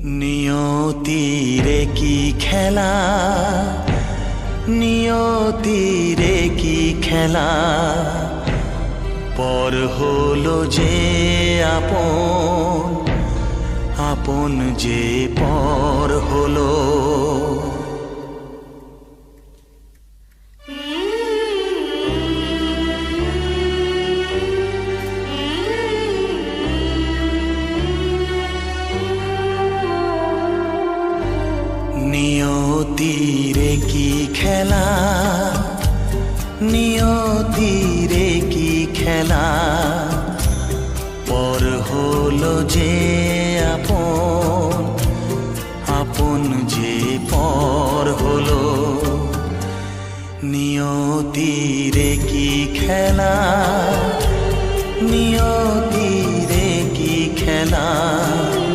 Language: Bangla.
নিয়তিরে কি খেলা, নিয়তিরে কি খেলা, পর হলো যে আপন, আপন যে পর হলো। নিয়তিরে কি খেলা, নিয়তিরে কি খেলা, পর হলো যে আপন, আপন যে পর হলো। নিয়তিরে কি খেলা।